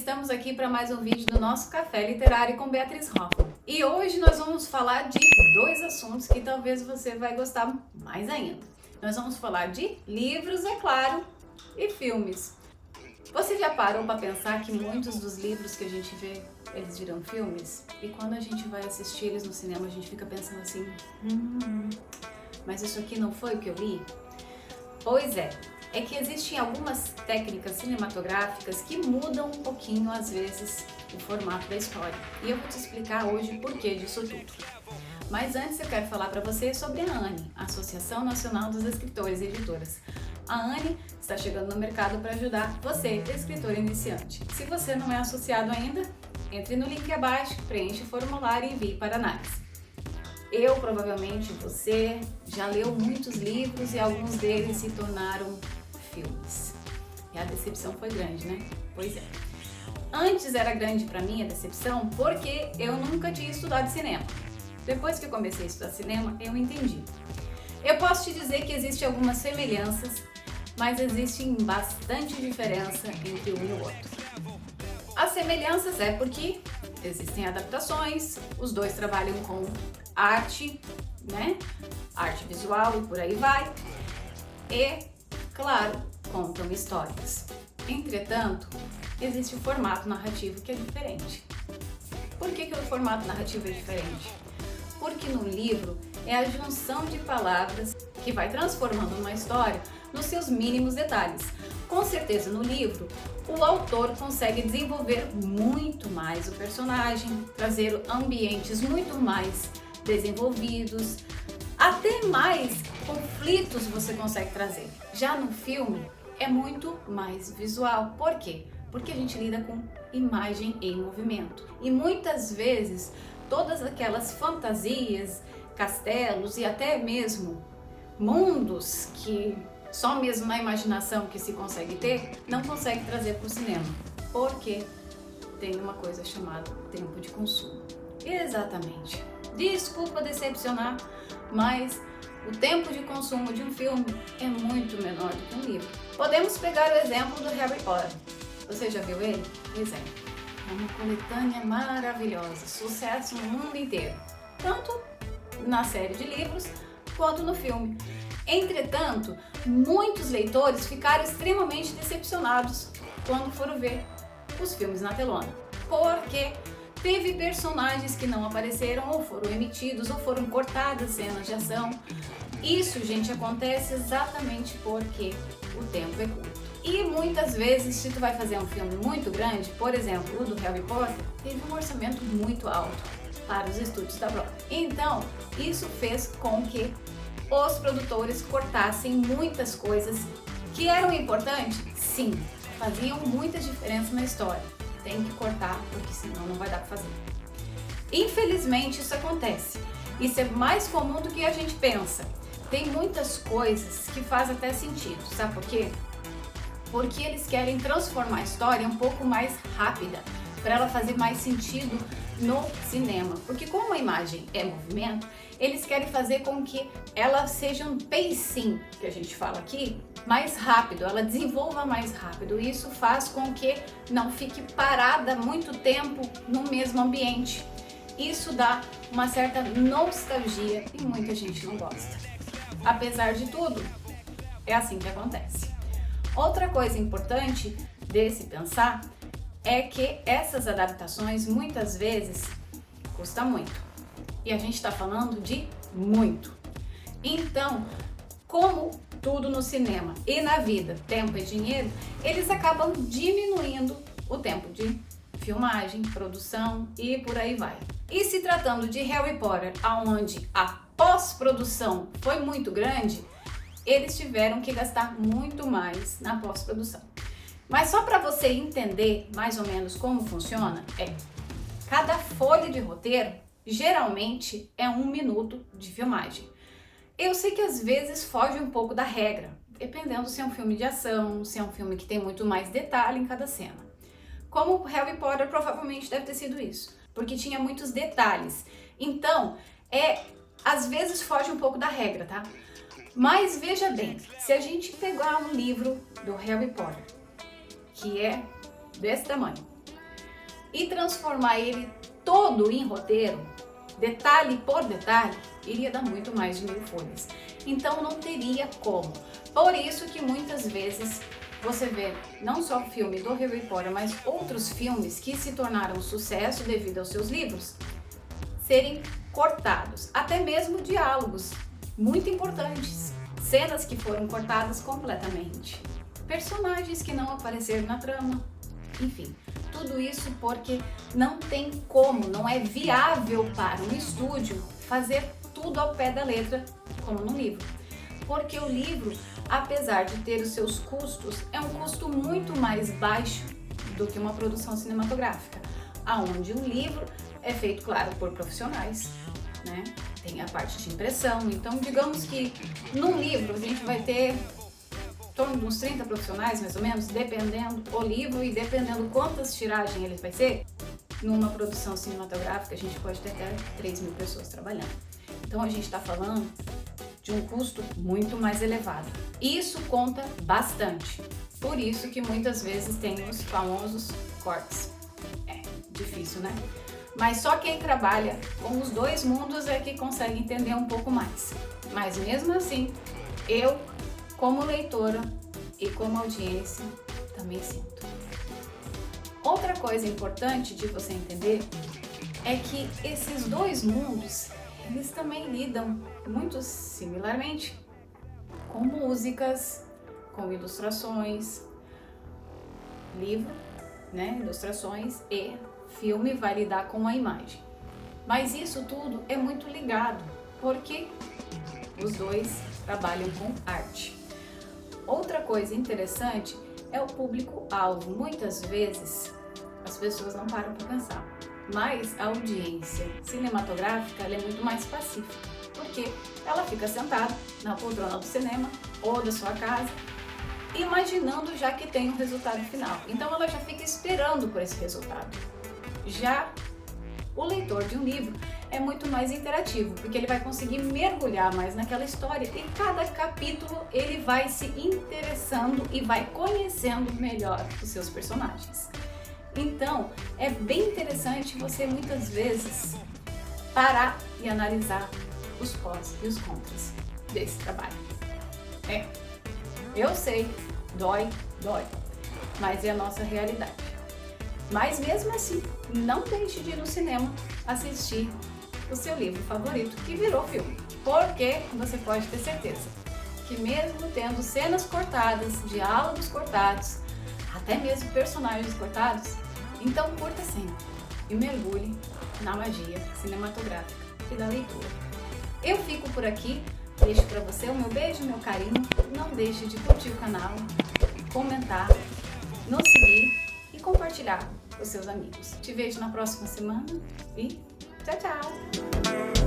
estamos aqui para mais um vídeo do nosso Café Literário com Beatriz Hoffmann. E hoje nós vamos falar de dois assuntos que talvez você vai gostar mais ainda. Nós vamos falar de livros, é claro, e filmes. Você já parou para pensar que muitos dos livros que a gente vê, eles viram filmes? E quando a gente vai assistir eles no cinema, a gente fica pensando assim, mas isso aqui não foi o que eu li? Pois é que existem algumas técnicas cinematográficas que mudam um pouquinho, às vezes, o formato da história. E eu vou te explicar hoje o porquê disso tudo. Mas antes eu quero falar para você sobre a ANE, Associação Nacional dos Escritores e Editoras. A ANE está chegando no mercado para ajudar você, escritor iniciante. Se você não é associado ainda, entre no link abaixo, preencha o formulário e envie para análise. Eu, provavelmente, você já leu muitos livros e alguns deles se tornaram filmes. E a decepção foi grande, né? Pois é. Antes era grande para mim a decepção porque eu nunca tinha estudado cinema. Depois que eu comecei a estudar cinema, eu entendi. Eu posso te dizer que existem algumas semelhanças, mas existem bastante diferença entre um e o outro. As semelhanças é porque existem adaptações, os dois trabalham com arte, né? Arte visual e por aí vai. E, claro, contam histórias. Entretanto, existe o formato narrativo que é diferente. Por que o formato narrativo é diferente? Porque no livro é a junção de palavras que vai transformando uma história nos seus mínimos detalhes. Com certeza, no livro, o autor consegue desenvolver muito mais o personagem, trazer ambientes muito mais desenvolvidos, até mais conflitos você consegue trazer. Já no filme é muito mais visual. Por quê? Porque a gente lida com imagem em movimento. E muitas vezes todas aquelas fantasias, castelos e até mesmo mundos que só mesmo na imaginação que se consegue ter, não consegue trazer para o cinema. Porque tem uma coisa chamada tempo de consumo. Exatamente. Desculpa decepcionar, mas o tempo de consumo de um filme é muito menor do que um livro. Podemos pegar o exemplo do Harry Potter. Você já viu ele? Pois é. É uma coletânea maravilhosa, sucesso no mundo inteiro. Tanto na série de livros, quanto no filme. Entretanto, muitos leitores ficaram extremamente decepcionados quando foram ver os filmes na telona. Porque teve personagens que não apareceram, ou foram emitidos, ou foram cortadas cenas de ação. Isso, gente, acontece exatamente porque o tempo é curto. E muitas vezes, se tu vai fazer um filme muito grande, por exemplo, o do Harry Potter, teve um orçamento muito alto para os estúdios da Broadway. Então, isso fez com que os produtores cortassem muitas coisas que eram importantes, sim, faziam muita diferença na história. Tem que cortar, porque senão não vai dar para fazer. Infelizmente isso acontece. Isso é mais comum do que a gente pensa. Tem muitas coisas que fazem até sentido, sabe por quê? Porque eles querem transformar a história um pouco mais rápida, para ela fazer mais sentido no cinema. Porque como a imagem é movimento, eles querem fazer com que ela seja um pacing, que a gente fala aqui, mais rápido, ela desenvolva mais rápido. Isso faz com que não fique parada muito tempo no mesmo ambiente. Isso dá uma certa nostalgia e muita gente não gosta. Apesar de tudo, é assim que acontece. Outra coisa importante desse pensar é que essas adaptações muitas vezes custam muito. E a gente está falando de muito. Então, como tudo no cinema e na vida, tempo é dinheiro, eles acabam diminuindo o tempo de filmagem, produção e por aí vai. E se tratando de Harry Potter, onde a pós-produção foi muito grande, eles tiveram que gastar muito mais na pós-produção. Mas só para você entender mais ou menos como funciona, cada folha de roteiro geralmente é 1 minuto de filmagem. Eu sei que às vezes foge um pouco da regra, dependendo se é um filme de ação, se é um filme que tem muito mais detalhe em cada cena. Como Harry Potter provavelmente deve ter sido isso, porque tinha muitos detalhes. Então, às vezes foge um pouco da regra, tá? Mas veja bem, se a gente pegar um livro do Harry Potter, que é desse tamanho, e transformar ele todo em roteiro, detalhe por detalhe, iria dar muito mais de 1000 folhas. Então não teria como. Por isso que muitas vezes você vê não só o filme do Harry Potter, mas outros filmes que se tornaram sucesso devido aos seus livros serem cortados. Até mesmo diálogos muito importantes, cenas que foram cortadas completamente, personagens que não apareceram na trama, enfim. Tudo isso porque não tem como, não é viável para um estúdio fazer tudo ao pé da letra, como no livro. Porque o livro, apesar de ter os seus custos, é um custo muito mais baixo do que uma produção cinematográfica, aonde um livro é feito, claro, por profissionais, né? Tem a parte de impressão, então digamos que num livro a gente vai ter em torno de uns 30 profissionais, mais ou menos, dependendo o livro e dependendo quantas tiragens ele vai ser. Numa produção cinematográfica a gente pode ter até 3.000 pessoas trabalhando. Então a gente está falando de um custo muito mais elevado. Isso conta bastante. Por isso que muitas vezes tem os famosos cortes. É difícil, né? Mas só quem trabalha com os dois mundos é que consegue entender um pouco mais. Mas mesmo assim, eu, como leitora e como audiência, também sinto. Outra coisa importante de você entender é que esses dois mundos, eles também lidam muito similarmente com músicas, com ilustrações, livro, né, ilustrações, e filme vai lidar com a imagem. Mas isso tudo é muito ligado, porque os dois trabalham com arte. Outra coisa interessante é o público-alvo. Muitas vezes as pessoas não param para pensar, mas a audiência cinematográfica ela é muito mais pacífica, porque ela fica sentada na poltrona do cinema ou da sua casa, imaginando já que tem um resultado final. Então ela já fica esperando por esse resultado. Já o leitor de um livro é muito mais interativo, porque ele vai conseguir mergulhar mais naquela história e cada capítulo ele vai se interessando e vai conhecendo melhor os seus personagens. Então, é bem interessante você muitas vezes parar e analisar os pós e os contras desse trabalho. Eu sei, dói, mas é a nossa realidade. Mas mesmo assim, não deixe de ir no cinema assistir o seu livro favorito que virou filme, porque você pode ter certeza que mesmo tendo cenas cortadas, diálogos cortados, até mesmo personagens cortados, então curta sempre e mergulhe na magia cinematográfica e da leitura. Eu fico por aqui, deixo para você o meu beijo, meu carinho, não deixe de curtir o canal, comentar, nos seguir e compartilhar com os seus amigos. Te vejo na próxima semana e tchau, tchau!